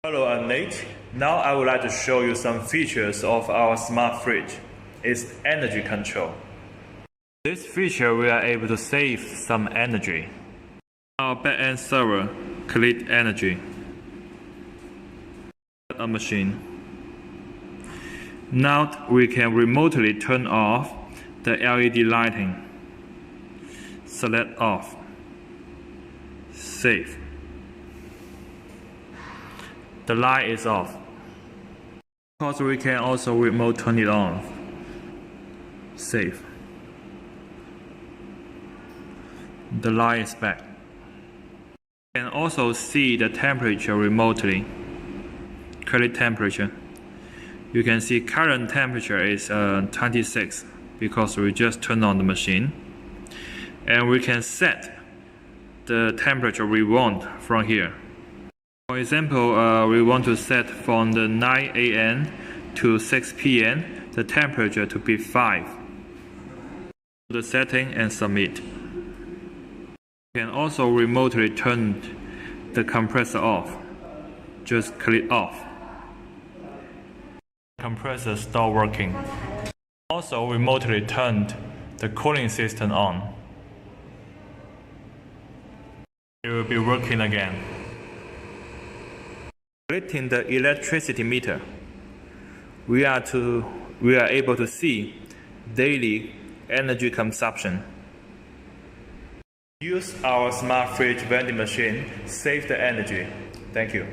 Hello, I'm Nate. Now I would like to show you some features of our smart fridge. It's energy control. This feature we are able to save some energy. Our back-end server collect energy. A machine. Now we can remotely turn off the LED lighting. Select off. Save. The light is off. Of course, we can also remote turn it on. Save. The light is back. You can also see the temperature remotely. Current temperature. You can see current temperature is 26 because we just turned on the machine. And we can set the temperature we want from here. For example, we want to set from the 9 a.m. to 6 p.m. the temperature to be 5. The setting and submit. You can also remotely turn the compressor off. Just click off. The compressor stop working. Also remotely turned the cooling system on. It will be working again. Selecting the electricity meter, we are able to see daily energy consumption. Use our smart fridge vending machine, save the energy. Thank you.